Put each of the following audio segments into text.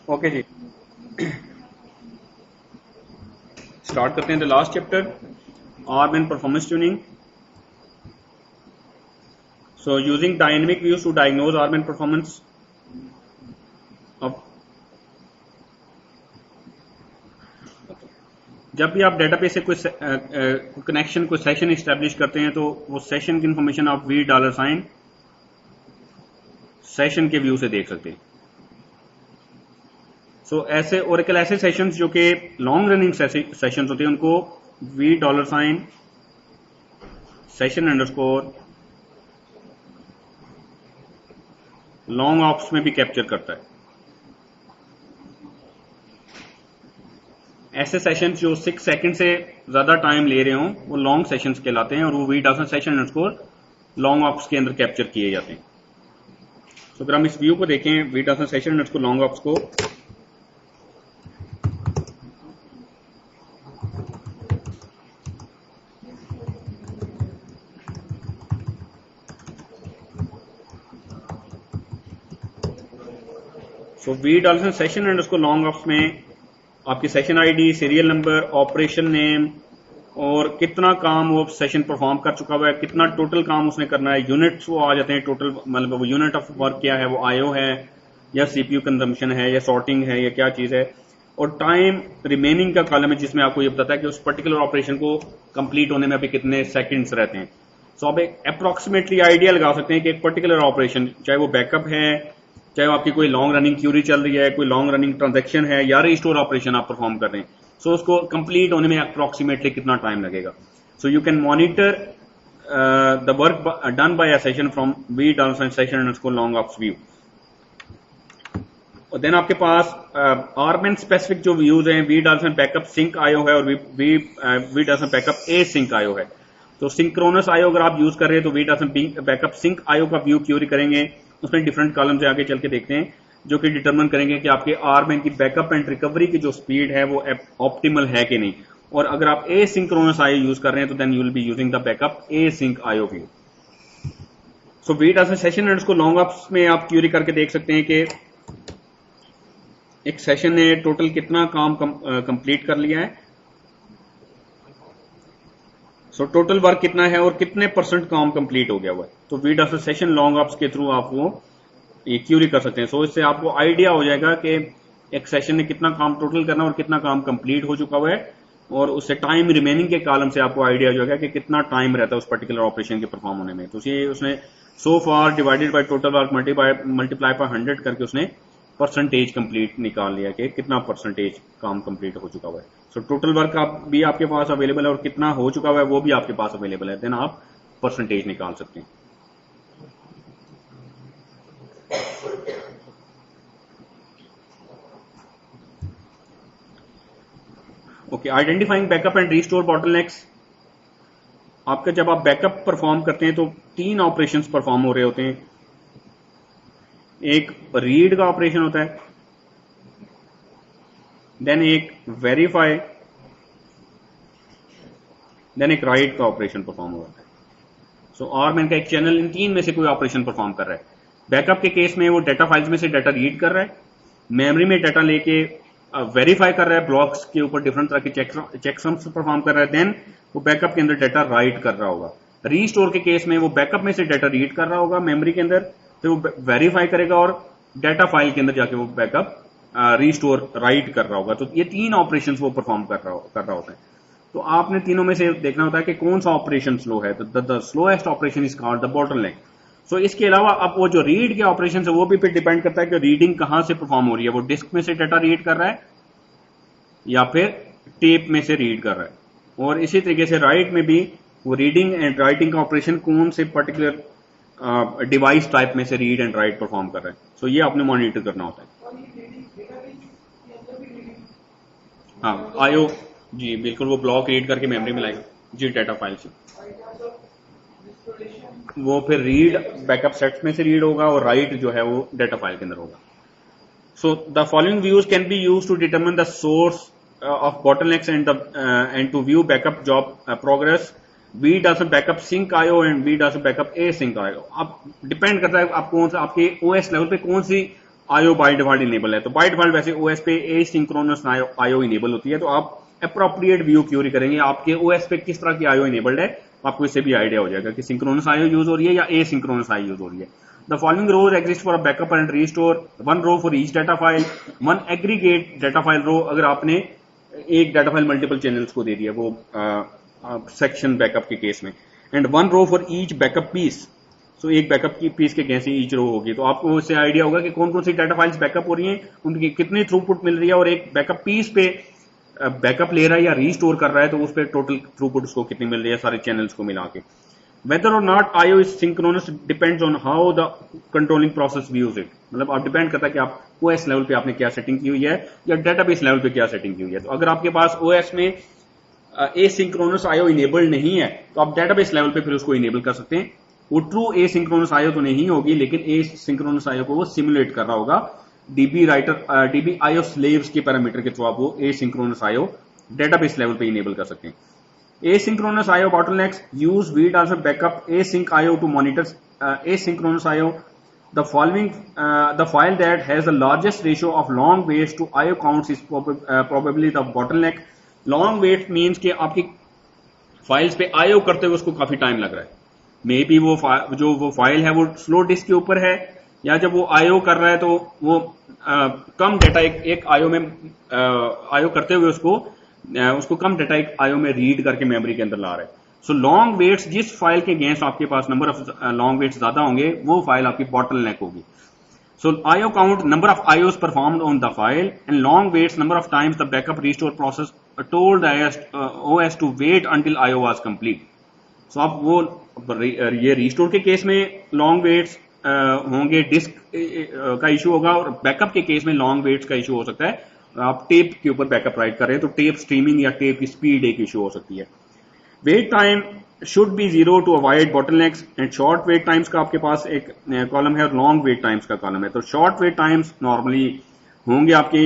Okay जी, start करते हैं the last chapter, RMAN performance tuning. So using dynamic views to diagnose RMAN performance. अब जब भी आप डेटाबेस से कोई कनेक्शन कोई सेशन इस्टेब्लिश करते हैं तो वो सेशन की इंफॉर्मेशन आप $V सेशन के व्यू से देख सकते हैं. सो ऐसे ओरेकल ऐसे सेशंस जो कि लॉन्ग रनिंग सेशंस होते हैं उनको $V session underscore long ops में भी कैप्चर करता है. ऐसे सेशंस जो 6 सेकंड से ज्यादा टाइम ले रहे हों वो लॉन्ग सेशंस कहलाते हैं और वो V session underscore long ops के अंदर कैप्चर किए जाते हैं. तो अगर हम इस व्यू को देखें V session underscore long ops को, सो V session underscore long ops में आपकी session ID, serial number, operation name और कितना काम वो सेशन परफॉर्म कर चुका हुआ है, कितना टोटल काम उसने करना है, यूनिट्स वो आ जाते हैं टोटल, मतलब वो यूनिट ऑफ वर्क क्या है, वो आईओ है या सीपीयू कंजम्पशन है या सॉर्टिंग है या क्या चीज है, और टाइम रिमेनिंग का कॉलम है जिसमें आपको ये बताता है कि उस पर्टिकुलर ऑपरेशन को कंप्लीट होने में अभी कितने सेकंड्स रहते हैं. सो आप एक अप्रोक्सीमेटली आइडिया लगा सकते हैं कि एक पर्टिकुलर ऑपरेशन, चाहे वो बैकअप है, चाहे वो आपकी कोई लॉन्ग रनिंग क्यूरी चल रही है, कोई लॉन्ग रनिंग ट्रांजैक्शन है या रिस्टोर ऑपरेशन आप परफॉर्म कर रहे हैं, सो उसको कंप्लीट होने में अप्रोक्सीमेटली कितना टाइम लगेगा. So you can monitor the work done by a session from V session underscore long ops view. और देन आपके पास आर्म एंड स्पेसिफिक जो व्यूज हैं, V बैकअप सिंक आयो है और V बैकअप ए सिंक आयो है. तो सिंक्रोनस आयो अगर आप यूज कर रहे हैं तो V बैकअप सिंक आयो का व्यू क्यूरी करेंगे. उसमें डिफरेंट कॉलम से आगे चल के देखते हैं जो कि डिटरमिन करेंगे कि आपके आर्म की बैकअप एंड रिकवरी की जो स्पीड है वो ऑप्टिमल है कि नहीं. और अगर आप ए सिंक्रोनस आयो यूज कर रहे हैं तो then you will be using the backup async IO view. So V session underscore long ops में आप क्यूरी करके देख सकते हैं कि एक सेशन ने टोटल कितना काम कंप्लीट कर लिया है, सो टोटल वर्क कितना है और कितने % काम कंप्लीट हो गया हुआ है. तो V सेशन लॉन्ग ऑप्स के थ्रू आप वो ये क्यूरी कर सकते हैं. सो इससे आपको आइडिया हो जाएगा कि एक सेशन ने कितना काम टोटल करना और कितना काम कंप्लीट हो चुका हुआ है, और उससे टाइम रिमेनिंग के कॉलम से आपको आइडिया हो जाएगा कि कितना टाइम रहता है उस पर्टिकुलर ऑपरेशन के परफॉर्म होने में. तो ये उसने so far divided by total work multiply by 100 करके उसने परसेंटेज कंप्लीट निकाल लिया कि कितना % काम कंप्लीट हो चुका हुआ है. सो टोटल वर्क भी आपके पास अवेलेबल है और कितना हो चुका हुआ है वो भी आपके पास अवेलेबल है. देन आप % निकाल सकते हैं. Okay, identifying backup and restore bottlenecks. आपका जब आप बैकअप परफॉर्म करते हैं तो 3 ऑपरेशंस परफॉर्म हो रहे होते हैं. एक रीड का ऑपरेशन होता है, देन एक वेरीफाई, देन एक राइट का ऑपरेशन परफॉर्म होता है. सो आर्म का एक चैनल इन 3 में से कोई ऑपरेशन परफॉर्म कर रहा है. बैकअप के केस में वो डाटा फाइल्स में से डाटा रीड कर रहा है, मेमोरी में डाटा लेके वेरीफाई कर रहा है, ब्लॉक्स के ऊपर डिफरेंट तरह के चेकसम्स परफॉर्म कर रहा है, देन वो बैकअप के अंदर डाटा राइट कर रहा होगा. रीस्टोर के केस में वो बैकअप में से डाटा रीड कर रहा होगा मेमोरी के अंदर, फिर वो वेरीफाई करेगा और डाटा फाइल के अंदर जाके वो बैकअप रीस्टोर राइट कर रहा होगा. तो ये 3 ऑपरेशन वो परफॉर्म कर रहा होता है. तो आपने तीनों में से देखना होता है कि कौन सा ऑपरेशन स्लो है. The slowest operation is called the bottleneck. So इसके अलावा अब वो जो रीड के ऑपरेशन है वो भी फिर डिपेंड करता है कि रीडिंग कहां से परफॉर्म हो रही है. वो डिस्क में से डाटा रीड कर रहा है या फिर टेप में से रीड कर रहा है. और इसी तरीके से राइट में भी वो रीडिंग एंड राइटिंग का ऑपरेशन कौन से पर्टिकुलर डिवाइस टाइप में से रीड एंड राइट परफॉर्म कर रहा है. सो ये आपने मॉनिटर करना होता है. हाँ, आयो जी बिल्कुल, वो ब्लॉक रीड करके मेमोरी में लाएगा जी डाटा फाइल से. वो फिर रीड बैकअप सेट्स में से रीड होगा और राइट जो है वो डाटा फाइल के अंदर होगा. So the following views can be use to determine the source of bottlenecks and to view backup job progress. V backup sync IO and V backup async IO. अब depend करता है आप कौन सा आपके OS लेवल पे कौन सी IO by default enable है, तो बाय डिफॉल्ट वैसे ओएस पे एसिंक्रोनस आईओ इनेबल होती है, तो आप अप्रोप्रिएट व्यू क्यूरी करेंगे आपके ओएस पे किस तरह की आईओ इनेबल्ड है, आपको इससे भी आइडिया हो जाएगा कि सिंक्रोनस आईओ यूज हो रही है या एसिंक्रोनस आईओ यूज हो रही है। The following rows exist for a backup and restore, one row for each data file, one aggregate data file row, अगर आपने एक डाटा फाइल मल्टीपल चैनल्स को दे दिया वो सेक्शन बैकअप के केस में, and one row for each backup piece, so एक बैकअप की पीस के कैसे ईच रो होगी, तो आपको इससे आइडिया होगा कि कौन कौन सी डाटा फाइल्स बैकअप हो रही हैं, उनकी कितनी थ्रूपुट मिल रही है, और एक बैकअप पीस पे बैकअप ले रहा है या रीस्टोर कर रहा है तो उस पर टोटल थ्रूपुट उसको कितनी मिल रही है सारे चैनल्स को मिला के। वेदर और not IO is synchronous depends on how the controlling process views it, मतलब आप डिपेंड करता है कि आप ओएस लेवल पे आपने क्या सेटिंग की हुई है या डेटाबेस लेवल पे क्या सेटिंग की हुई है। तो अगर आपके पास ओएस में एसिंक्रोनस आईओ इनेबल्ड नहीं है तो आप डेटाबेस लेवल पे फिर उसको इनेबल कर सकते हैं। वो ट्रू एसिंक्रोनस आईओ तो नहीं होगी, लेकिन एसिंक्रोनस आईओ को वो सिमुलेट कर रहा होगा डीबी आईओ स्लेव्स के पैरामीटर के थ्रू आप वो एसिंक्रोनस आईओ डेटाबेस लेवल पे इनेबल कर सकते हैं। Asynchronous IO bottlenecks use weed also backup async IO to monitor asynchronous IO. The following, the file that has the largest ratio of long waits to IO counts is probably the bottleneck. Long wait means कि आपकी files पे IO करते हुए उसको काफी time लग रहा है, मे बी वो वो फाइल है वो स्लो डिस्क के ऊपर है, या जब वो IO कर रहा है तो वो कम डेटा एक IO में IO करते हुए उसको कम डेटा एक आईओ में रीड करके मेमोरी के अंदर ला रहा है। सो लॉन्ग वेट्स, जिस फाइल के अगेंस्ट आपके पास नंबर ऑफ लॉन्ग वेट्स ज्यादा होंगे वो फाइल आपकी बॉटलनेक होगी। So IO count number of IOs performed on the file, and long waits number of times the backup restore process told OS to wait until IO was complete. So आप वो ये restore के case में long waits होंगे, disk का issue होगा, और backup के केस में लॉन्ग वेट्स का इशू हो सकता है, आप टेप के ऊपर बैकअप राइट कर रहे हैं तो टेप स्ट्रीमिंग या टेप की स्पीड एक इशू हो सकती है। Wait time should be 0 to avoid bottlenecks, and short wait times का आपके पास एक कॉलम है और लॉन्ग वेट टाइम्स का कॉलम है। तो शॉर्ट वेट टाइम्स नॉर्मली होंगे आपके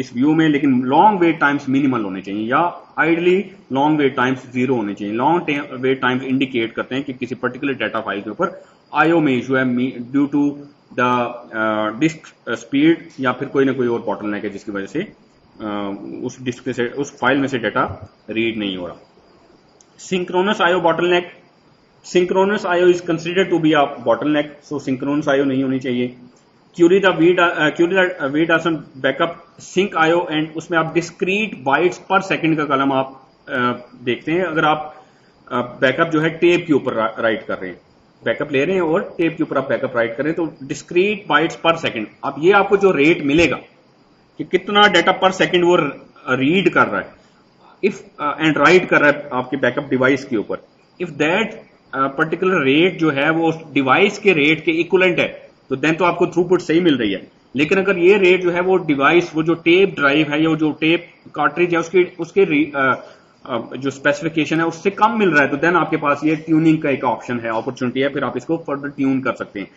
इस व्यू में, लेकिन लॉन्ग वेट टाइम्स मिनिमल होने चाहिए, या आइडली लॉन्ग वेट टाइम्स 0 होने चाहिए। लॉन्ग वेट टाइम्स इंडिकेट करते हैं कि किसी पर्टिकुलर डाटा फाइल के ऊपर आईओ में इशू है due to the disk speed, या फिर कोई ना कोई और बॉटलनेक है जिसकी वजह से उस डिस्क से उस फाइल में से डाटा रीड नहीं हो रहा। Synchronous IO bottleneck, synchronous IO is considered to be a bottleneck, so synchronous IO नहीं होनी चाहिए। क्यूरी द वेट आसन बैकअप सिंक आईओ, एंड उसमें आप डिस्क्रीट बाइट्स पर सेकंड का कॉलम आप देखते हैं। अगर आप बैकअप जो है टेप के ऊपर राइट कर रहे हैं, बैकअप ले रहे हैं और टेप के ऊपर आप बैकअप राइट करें तो डिस्क्रीट बाइट्स पर सेकंड, अब ये आपको जो रेट मिलेगा कि कितना डाटा पर सेकंड वो रीड कर रहा है इफ एंड राइट कर रहा है आपके बैकअप डिवाइस के ऊपर, इफ दैट पर्टिकुलर रेट जो है वो उस डिवाइस के रेट के इक्वलेंट है तो देन तो आपको थ्रूपुट सही मिल रही है। लेकिन अगर ये रेट जो है वो डिवाइस, वो जो टेप ड्राइव है या जो टेप कार्ट्रिज है उसके जो स्पेसिफिकेशन है उससे कम मिल रहा है, तो देन आपके पास ये ट्यूनिंग का एक ऑप्शन है, अपॉर्चुनिटी है, फिर आप इसको फर्दर ट्यून कर सकते हैं।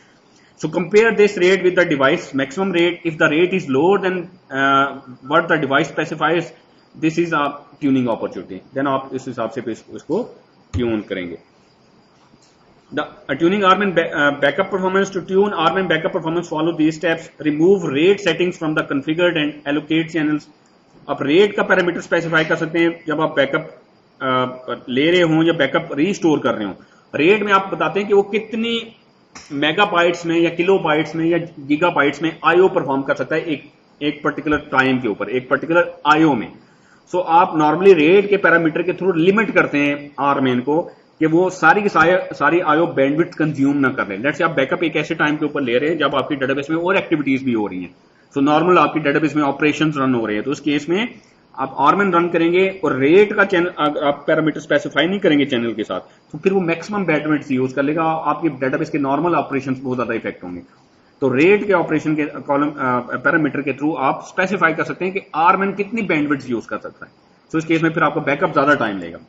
So compare this rate with the device maximum rate, if the rate is lower than what the device specifies, this is a tuning opportunity, then आप इस हिसाब से इसको ट्यून करेंगे। The tuning ARM and backup performance, to tune ARM and backup performance follow these steps: remove rate settings from the configured and allocate channels। आप rate का parameter specify कर सकते हैं जब आप बैकअप ले रहे हो या बैकअप रीस्टोर कर रहे हो। रेट में आप बताते हैं कि वो कितनी मेगाबाइट्स में या किलोबाइट्स में या गीगाबाइट्स में आईओ परफॉर्म कर सकता है एक पर्टिकुलर टाइम के ऊपर, एक पर्टिकुलर आईओ में। सो आप नॉर्मली रेट के पैरामीटर के थ्रू लिमिट करते हैं आरमेन को कि वो सारी की सारी आईओ बैंडविड्थ कंज्यूम ना कर लें। लेट्स से आप बैकअप एक ऐसे टाइम के ऊपर ले रहे हैं जब आपकी डेटाबेस में और एक्टिविटीज भी हो रही हैं, सो नॉर्मल आपकी डेटाबेस में ऑपरेशंस रन हो रहे हैं, तो उस केस में आप आरमेन रन करेंगे और रेट का चैनल आप पैरामीटर स्पेसिफाई नहीं करेंगे चैनल के साथ, तो फिर वो मैक्सिमम बैंडविड्थ यूज कर लेगा, आपकी डेटाबेस के नॉर्मल ऑपरेशंस बहुत ज्यादा इफेक्ट होंगे। तो रेट के ऑपरेशन के कॉलम पैरामीटर के थ्रू आप स्पेसिफाई कर सकते हैं कि आरमेन कितनी बैंडविड्थ यूज कर सकता है, तो इस केस में फिर आपको बैकअप ज्यादा टाइम लेगा।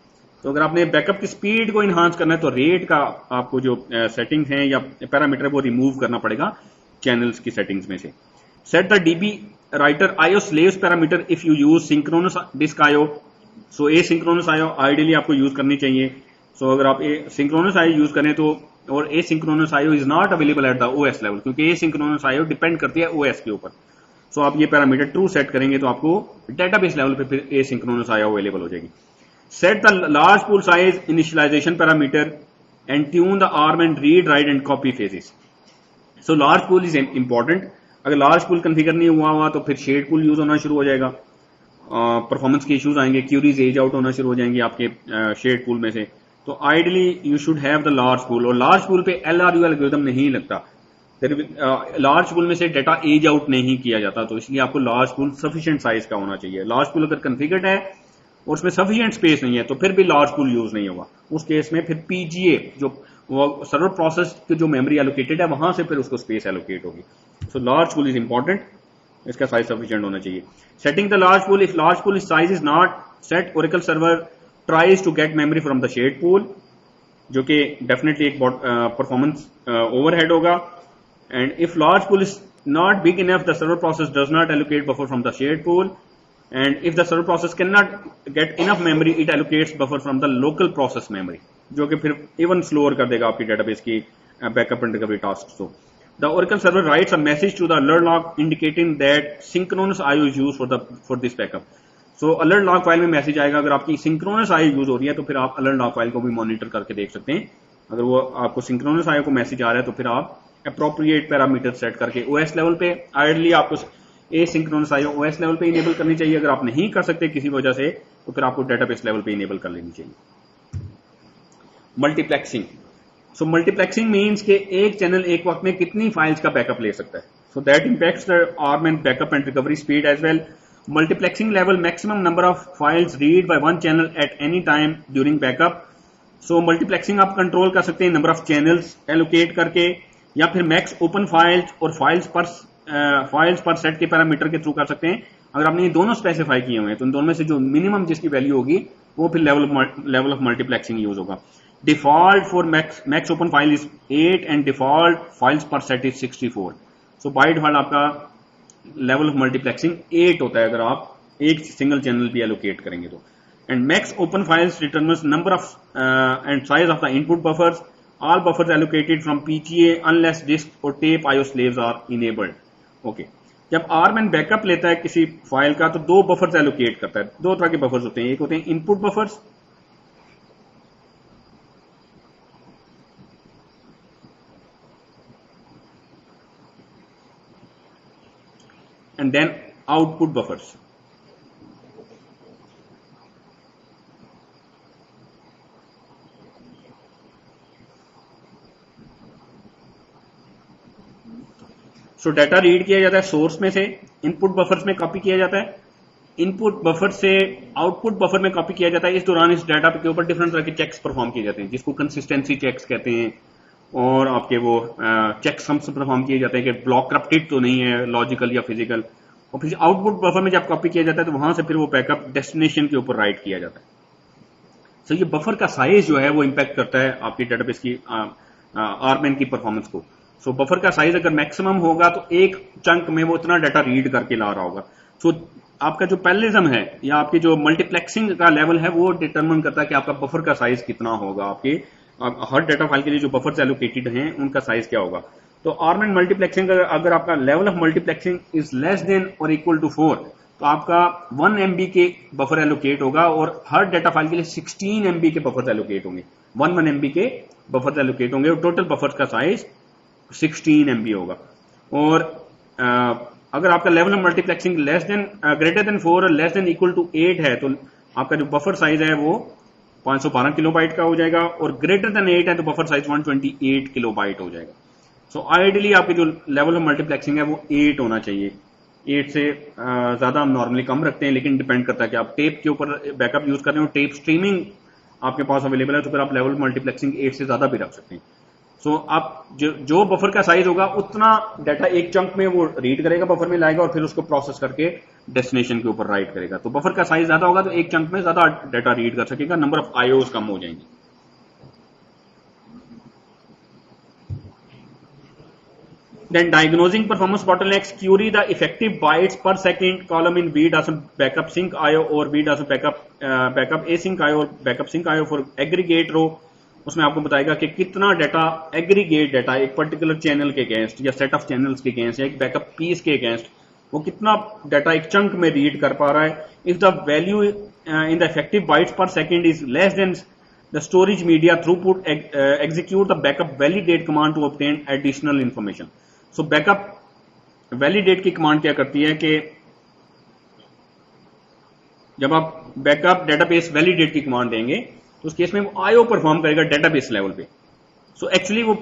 तो अगर आपने बैकअप की स्पीड को इनहांस करना है तो रेट का आपको जो सेटिंग है या पैरामीटर वो रिमूव करना पड़ेगा चैनल्स की सेटिंग्स में से। Set the DB writer IO slaves parameter if you use synchronous disk IO. So a synchronous IO ideally आपको यूज करनी चाहिए। सो अगर आप सिंक्रोनस आईओ यूज करें तो और asynchronous IO is not available at the OS level, क्योंकि asynchronous IO depend करती है ओएस के ऊपर। सो आप ये पैरामीटर ट्रू सेट करेंगे तो आपको डेटाबेस लेवल पे फिर एसिंक्रोनस आईओ अवेलेबल हो जाएगी। Set the large pool size initialisation parameter and tune the arm and read write and copy phases. So large pool is important. अगर लार्ज पूल कन्फिगर नहीं हुआ तो फिर शेड पूल यूज होना शुरू हो जाएगा, परफॉर्मेंस के इश्यूज आएंगे, क्यूरीज एज आउट होना शुरू हो जाएंगे आपके शेड पूल में से। तो ideally you should have the large pool, और लार्ज पूल पे LRU एल्गोरिथम नहीं लगता, लार्ज पूल में से डेटा एज आउट नहीं किया जाता, तो इसलिए आपको लार्ज पूल सफिशिएंट साइज का होना चाहिए। लार्ज पूल अगर कन्फिगर्ड है और उसमें सफिशिएंट स्पेस नहीं है तो फिर भी लार्ज पूल यूज नहीं होगा। उस केस में फिर PGA जो सर्वर प्रोसेस की जो मेमोरी एलोकेटेड है वहां से फिर उसको स्पेस एलोकेट होगी। So large pool is important, इसका साइज सफिशिएंट होना चाहिए। Setting the large pool, if large pool size is not set, Oracle server tries to get memory from the shared pool, जो कि डेफिनेटली एक performance overhead होगा। And if large pool is not big enough, the server process does not allocate buffer from the shared pool, and if the server process can not get enough memory, it allocates buffer from the local process memory, जो कि फिर even slower कर देगा आपकी database की backup and recovery task को। The Oracle server writes a message to the alert log indicating that synchronous IO is used for this backup. So alert log file में message आएगा, अगर आपकी synchronous IO use हो रही है तो फिर आप alert log फाइल को भी मॉनिटर करके देख सकते हैं। अगर वो आपको synchronous IO को मैसेज आ रहा है तो फिर आप appropriate पैरामीटर सेट करके OS लेवल पे, आइडली आपको asynchronous IO OS लेवल पे इनेबल करनी चाहिए। अगर आप नहीं कर सकते किसी वजह से तो फिर आपको डेटाबेस लेवल पे इनेबल कर लेनी चाहिए। मल्टीप्लेक्सिंग, सो मल्टीप्लेक्सिंग मीन्स कि एक चैनल एक वक्त में कितनी फाइल्स का बैकअप ले सकता है। So that impacts the arm and backup and recovery speed as well. Multiplexing level maximum number of files read by one channel at any time during backup. So multiplexing आप control कर सकते हैं number of channels allocate करके, या फिर max open files और files पर set के पैरामीटर के थ्रू कर सकते हैं। अगर आपने ये दोनों स्पेसिफाई किए हुए हैं तो इन दोनों में से जो मिनिमम जिसकी वैल्यू होगी वो फिर लेवल ऑफ मल्टीप्लेक्सिंग यूज होगा। Default for max open file is 8 and default files per set is 64. So by default आपका level of multiplexing 8 होता है अगर आप एक सिंगल चैनल भी allocate करेंगे तो। And max open files determines number of and size of the input buffers. All buffers allocated from PGA unless disk or tape IO slaves are enabled. Okay. जब arm backup लेता है किसी file का तो दो buffers allocate करता है। दो तरह के बफर्स होते हैं, एक होते हैं input buffers and then output buffers. So data read किया जाता है सोर्स में से, इनपुट बफर्स में कॉपी किया जाता है, इनपुट बफर से आउटपुट बफर में कॉपी किया जाता है। इस दौरान इस डाटा के ऊपर डिफरेंट तरह के चेक्स परफॉर्म किए जाते हैं, जिसको कंसिस्टेंसी चेक्स कहते हैं, और आपके वो चेक्स हम परफॉर्म किए जाते हैं कि ब्लॉक करप्टेड तो नहीं है लॉजिकल या फिजिकल। और फिर आउटपुट बफर में जब कॉपी किया जाता है तो वहां से फिर वो बैकअप डेस्टिनेशन के ऊपर राइट किया जाता है। सो ये बफर का साइज जो है वो इंपैक्ट करता है आपकी डेटाबेस की आरएमएन की परफॉर्मेंस को। सो बफर का साइज अगर मैक्सिमम होगा तो एक चंक में वो इतना डाटा रीड करके ला रहा होगा। सो आपका जो पैरेललिज्म है या आपकी जो मल्टीप्लेक्सिंग का लेवल है वो डिटरमिन करता है कि आपका बफर का साइज कितना होगा, आपके हर डाटा फाइल के लिए जो बफर्स एलोकेटेड हैं उनका साइज क्या होगा। तो आर्म मल्टीप्लेक्सिंग अगर आपका level of multiplexing is less then और इक्वल टू 4 तो आपका 1 MB के बफर एलोकेट होगा और हर डाटा फाइल के लिए 16 MB के बफर एलोकेट होंगे। 1 MB के बफर एलोकेट होंगे और टोटल बफर का साइज 16 MB होगा। और अगर आपका level of multiplexing less than greater than 4 और लेस देन इक्वल टू 8 है तो आपका जो बफर साइज है वो 512 किलोबाइट का हो जाएगा, और ग्रेटर देन 8 है तो बफर साइज 128 किलोबाइट हो जाएगा। सो आइडियली आपकी जो लेवल ऑफ मल्टीप्लेक्सिंग है वो 8 होना चाहिए। 8 से ज्यादा हम नॉर्मली कम रखते हैं, लेकिन डिपेंड करता है कि आप टेप के ऊपर बैकअप यूज कर रहे हो, टेप स्ट्रीमिंग आपके पास अवेलेबल है तो फिर आप लेवल मल्टीप्लेक्सिंग 8 से ज्यादा भी रख सकते हैं। सो आप जो बफर का साइज होगा उतना डाटा एक चंक में वो रीड करेगा, बफर में लाएगा और फिर उसको प्रोसेस करके डेस्टिनेशन के ऊपर राइट करेगा। तो बफर का साइज ज्यादा होगा तो एक चंक में ज्यादा डाटा रीड कर सकेगा, नंबर ऑफ आईओस कम हो जाएंगे। Then diagnosing performance bottlenecks, query the effective bytes per second column in VDAS backup sync IO or VDAS backup async IO or backup sync IO for aggregate row उसमें आपको बताएगा कि कितना data, aggregate data एक particular channel के against या set of channels के against या एक बैकअप पीस के अगेंस्ट वो कितना डाटा एक चंक में रीड कर पा रहा है। If the value in the effective bytes per second is less than the storage media throughput, execute the backup validate command to obtain additional information. So backup validate की command क्या करती है कि जब आप बैकअप डेटाबेस वैलिडेट की command देंगे तो उस केस में वो आईओ परफॉर्म करेगा डेटाबेस लेवल पे। सो एक्चुअली वो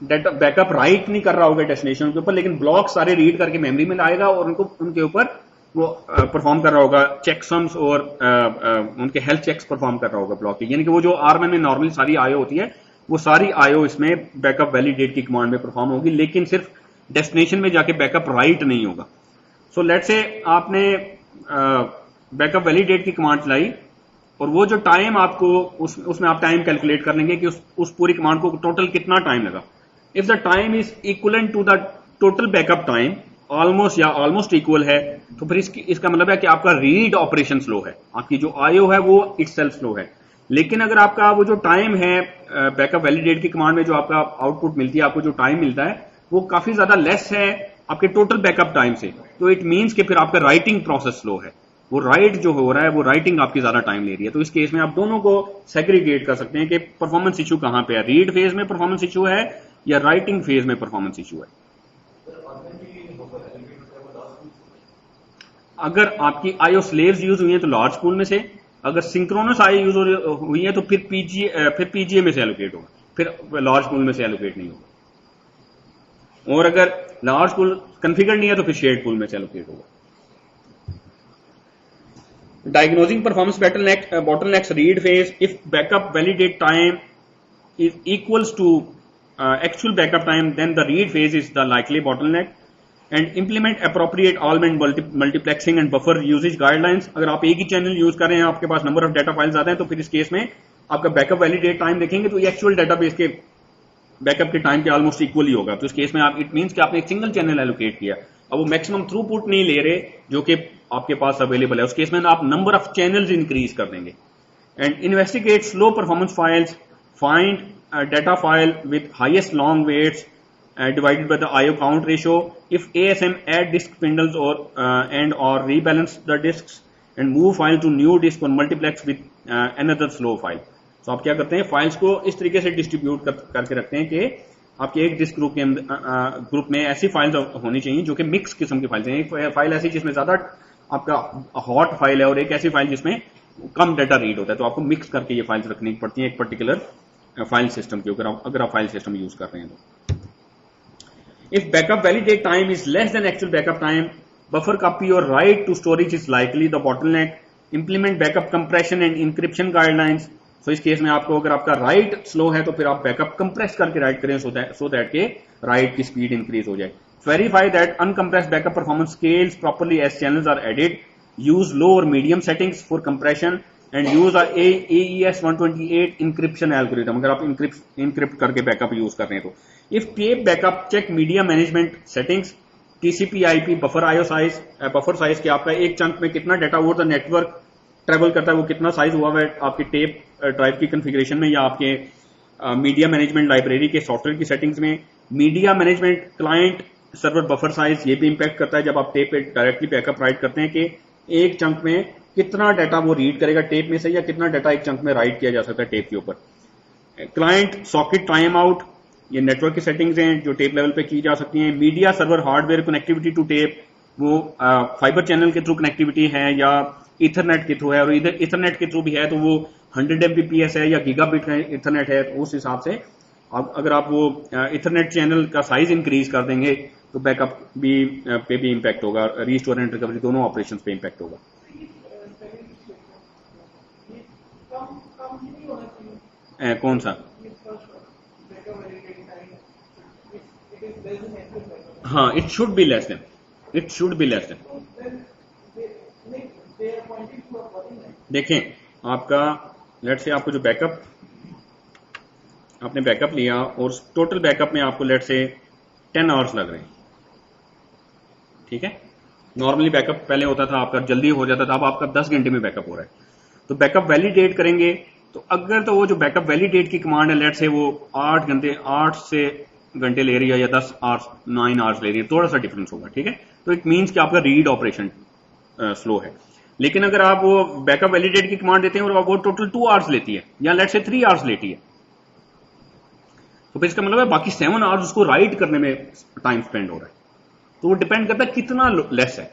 डाटा बैकअप राइट नहीं कर रहा होगा डेस्टिनेशन के ऊपर, लेकिन ब्लॉक सारे रीड करके मेमोरी में लाएगा और उनको उनके ऊपर वो परफॉर्म कर रहा होगा चेकसम्स और उनके हेल्थ चेक्स परफॉर्म कर रहा होगा ब्लॉक की। यानी कि वो जो आरएमएन में नॉर्मली सारी आईओ होती है वो सारी आईओ इसमें बैकअप वैलिडेट की कमांड में परफॉर्म होगी, लेकिन सिर्फ डेस्टिनेशन में जाके बैकअप राइट नहीं होगा। सो लेट्स से आपने बैकअप वैलिडेट की कमांड चलाई और वो जो टाइम आपको उसमें आप टाइम कैलकुलेट कर लेंगे कि उस पूरी कमांड को टोटल कितना टाइम लगा। If the time is equivalent to the total backup time, almost या ऑलमोस्ट इक्वल है, तो फिर इसका मतलब है कि आपका रीड ऑपरेशन स्लो है, आपकी जो आईओ है वो इटसेल्फ स्लो है। लेकिन अगर आपका वो जो टाइम है बैकअप वैलिडेट की कमांड में जो आपका आउटपुट मिलती है, आपको जो टाइम मिलता है वो काफी ज्यादा लेस है आपके टोटल बैकअप टाइम से, तो इट मीन्स कि फिर आपका राइटिंग प्रोसेस स्लो है, वो राइट जो हो रहा है वो राइटिंग आपकी ज्यादा टाइम ले रही है। तो इस केस में आप दोनों को सेग्रीगेट कर सकते हैं कि परफॉर्मेंस इशू कहां पे है, रीड फेज में परफॉर्मेंस इशू है या राइटिंग फेज में परफॉर्मेंस इशू है। अगर आपकी आईओ स्लेव्स यूज हुई है तो लार्ज पूल में से, अगर सिंक्रोनस आईओ यूज हुई है तो फिर पीजीए में से एलोकेट होगा, फिर लार्ज पूल में से एलोकेट नहीं होगा। और अगर लार्ज पूल कन्फिगर नहीं है तो फिर शेयर्ड पूल में से एलोकेट होगा। Diagnosing performance bottlenecks read phase. If backup validate time is equals to actual backup time, then the read phase is the likely bottleneck. And implement appropriate element multiplexing and buffer usage guidelines. अगर आप एक ही channel use कर रहे हैं, आपके पास number of data files आते हैं, तो फिर इस केस में आपका बैकअप वैलिडेट टाइम देखेंगे तो ये एक्चुअल डाटाबेस के बैकअप के टाइम के ऑलमोस्ट इक्वल ही होगा। तो इस केस में आप इट मींस कि आपने एक सिंगल चैनल एलोकेट किया, अब वो मैक्सिमम थ्रूपुट नहीं ले रहे जो कि आपके पास अवेलेबल है, उस केस में आप नंबर ऑफ चैनल्स इंक्रीज कर देंगे। And investigate slow performance files, find data file with highest long waits divided by the IO count ratio. If ASM add disk spindles or rebalance the disks and move file to new disk or multiplex with another slow file. So आप क्या करते हैं, files को इस तरीके से distribute करके रखते हैं कि आपके एक डिस्क ग्रुप में ऐसी फाइल्स होनी चाहिए जो कि मिक्स किस्म की फाइल्स हैं। एक फाइल ऐसी जिसमें ज्यादा आपका हॉट फाइल है और एक ऐसी फाइल जिसमें कम डाटा रीड होता है, तो आपको मिक्स करके ये फाइल्स रखनी पड़ती है एक पर्टिकुलर फाइल सिस्टम की, अगर आप फाइल सिस्टम यूज कर रहे हैं तो। If backup validate time is less than actual backup time, buffer copy or write to storage is likely the bottleneck. Implement backup compression and encryption guidelines. So इस case में आपको अगर आपका write slow है तो फिर आप backup compress करके write करें so that के write की speed increase हो जाए. Verify that uncompressed backup performance scales properly as channels are added. Use low or medium settings for compression and use a AES 128 encryption algorithm अगर आप encrypt करके backup use कर रहे हैं तो। If tape backup, check media management settings, TCP/IP, buffer IO size, buffer size कि आपका एक चंक में कितना data over the network travel करता है, वो कितना साइज हुआ है आपके टेप ड्राइव की कॉन्फ़िगरेशन में या आपके मीडिया मैनेजमेंट लाइब्रेरी के सॉफ्टवेयर की सेटिंग्स में। Media management client server buffer size ये भी इंपैक्ट करता है जब आप टेप पे डायरेक्टली बैकअप राइट करते हैं कि एक चंक में कितना डाटा वो रीड करेगा टेप में से या कितना डाटा एक चंक में राइट किया जा सकता है टेप के ऊपर। क्लाइंट सॉकेट टाइम आउट, ये नेटवर्क की सेटिंग्स हैं जो टेप लेवल पे की जा सकती हैं। Media server hardware connectivity to tape, वो फाइबर चैनल के थ्रू कनेक्टिविटी है या इथरनेट के थ्रू है, और इधर इथरनेट के थ्रू भी है तो वो 100 Mbps है या गीगाबिट इथरनेट है, तो उस हिसाब से अगर आप वो इथरनेट चैनल का साइज इंक्रीज कर देंगे तो बैकअप पे भी इम्पैक्ट होगा, रीस्टोर एंड रिकवरी दोनों ऑपरेशन पे इम्पैक्ट होगा। कौन सा? हाँ, it should be less than. देखें आपका लेट्स से आपको जो बैकअप आपने बैकअप लिया और टोटल बैकअप में आपको लेट्स से 10 आवर्स लग रहे हैं, ठीक है। नॉर्मली बैकअप पहले होता था आपका जल्दी हो जाता था, अब आपका 10 घंटे में बैकअप हो रहा है। तो बैकअप वैलिडेट करेंगे तो अगर तो वो जो बैकअप वैलिडेट की कमांड है, लेट से वो 8 से घंटे ले रही है या 10 आवर्स 9 आवर्स ले रही है, थोड़ा सा डिफरेंस होगा, ठीक है। तो इट मीन्स कि आपका रीड ऑपरेशन स्लो है। लेकिन अगर आप वो बैकअप वैलिडेट की कमांड देते हैं और वो टोटल 2 आवर्स लेती है या लेट से 3 आवर्स लेती है, तो फिर इसका मतलब है बाकी 7 आवर्स उसको राइट करने में टाइम स्पेंड हो रहा है। तो वो डिपेंड करता है कितना लेस है,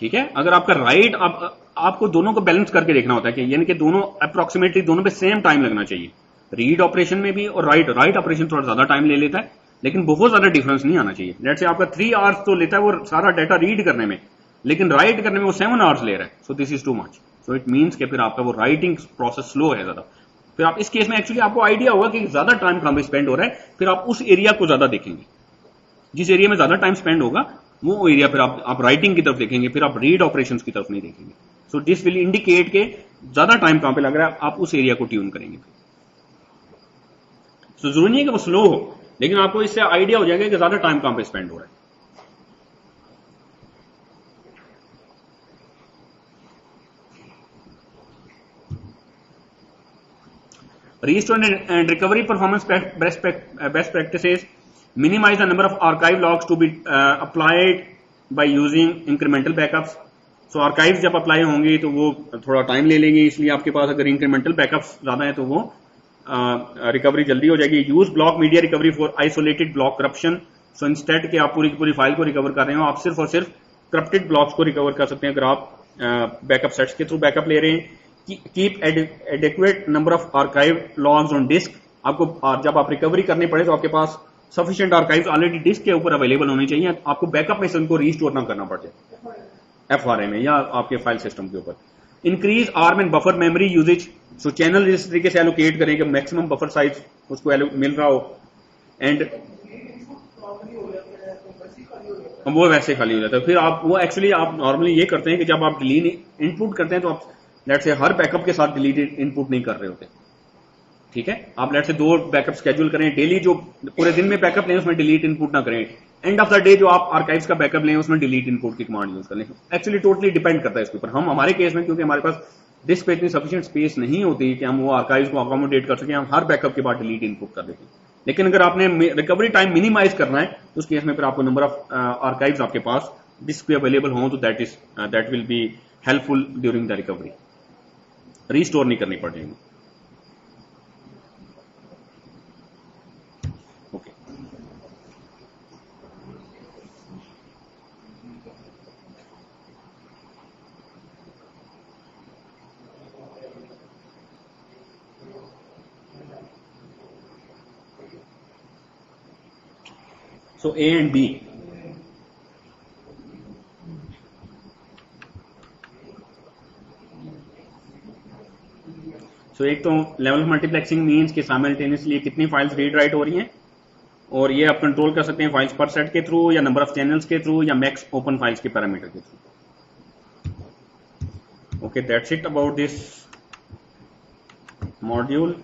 ठीक है। अगर आपका राइट आपको दोनों को बैलेंस करके देखना होता है कि यानी कि दोनों अप्रोक्सीमेटली दोनों पे सेम टाइम लगना चाहिए, रीड ऑपरेशन में भी और राइट ऑपरेशन थोड़ा ज्यादा टाइम ले लेता है, लेकिन बहुत ज्यादा डिफरेंस नहीं आना चाहिए। लेट से आपका 3 आवर्स तो लेता है वो सारा डाटा रीड करने में, लेकिन राइट करने में वो 7 आवर्स ले रहा है, so this is too much. So it means कि फिर आपका वो राइटिंग प्रोसेस स्लो है ज्यादा। फिर आप इस केस में एक्चुअली आपको आइडिया होगा कि ज्यादा टाइम कहां पे स्पेंड हो रहा है, फिर आप उस एरिया को ज्यादा देखेंगे, जिस एरिया में ज्यादा टाइम स्पेंड होगा वो एरिया फिर आप राइटिंग की तरफ देखेंगे, फिर आप रीड ऑपरेशन की तरफ नहीं देखेंगे। सो दिस विल इंडिकेट के ज्यादा टाइम कहां पे लग रहा है, आप उस एरिया को ट्यून करेंगे। सो जरूरी नहीं है कि वो स्लो हो, लेकिन आपको इससे आइडिया हो जाएगा कि ज्यादा टाइम कहां पे स्पेंड हो रहा है। Restore and recovery performance best practices minimize the number of archive logs to be applied by using incremental backups. So archives जब अप्लाई होंगी तो वो थोड़ा टाइम ले लेंगे, इसलिए आपके पास अगर इंक्रीमेंटल बैकअप्स ज्यादा है तो वो रिकवरी जल्दी हो जाएगी। U's block media recovery for isolated block corruption. So instead के आप पूरी की पूरी फाइल को रिकवर कर रहे हो, आप सिर्फ और सिर्फ करप्टेड ब्लॉक्स को रिकवर कर सकते हैं अगर आप बैकअप सेट्स के थ्रू बैकअप ले रहे हैं। Keep adequate number of archive logs on disk. आपको जब आप रिकवरी करने पड़े तो आपके पास सफिशिएंट आर्काइव्स ऑलरेडी डिस्क के ऊपर अवेलेबल होने चाहिए, आपको बैकअप में से उनको रीस्टोर ना करना पड़ जाए एफआरए में या आपके फाइल सिस्टम के ऊपर। Increase RMAN buffer memory usage. So channel इस तरीके से एलोकेट करें कि मैक्सिमम बफर साइज उसको मिल रहा हो, एंड वो वैसे खाली हो जाता है। फिर आप वो एक्चुअली आप नॉर्मली ये करते हैं कि जब आप डिलीट इनपुट करते हैं तो आप लेट से हर बैकअप के साथ डिलीटेड इनपुट नहीं कर रहे होते, ठीक है। आप लेट से 2 बैकअप स्केड्यूल करें, डेली जो पूरे दिन में बैकअप लें उसमें डिलीट इनपुट ना करें, एंड ऑफ द डे जो आप आर्काइव्स का बैकअप लें उसमें डिलीट इनपुट की कमांड यूज कर लें। एक्चुअली टोटली डिपेंड करता है इसके ऊपर। हम हमारे केस में क्योंकि हमारे पास डिस्क पे इतनी सफिशिएंट स्पेस नहीं होती कि हम वो आर्काइव्स को अकोमोडेट कर सकें, हम हर बैकअप के बाद डिलीट इनपुट कर देते हैं। लेकिन अगर आपने रिकवरी टाइम मिनिमाइज करना है तो उस केस में फिर आपको नंबर ऑफ आर्काइव्स आपके पास डिस्क पे अवेलेबल हों तो that will be helpful during the recovery. Restore नहीं करनी पड़ेगी। Okay, so A and B. तो एक तो लेवल मल्टीप्लेक्सिंग मींस कि साइमल्टेनियसली कितनी फाइल्स रीड राइट हो रही हैं, और ये आप कंट्रोल कर सकते हैं फाइल्स पर सेट के थ्रू या नंबर ऑफ चैनल्स के थ्रू या मैक्स ओपन फाइल्स के पैरामीटर के through. Okay, that's it about this module.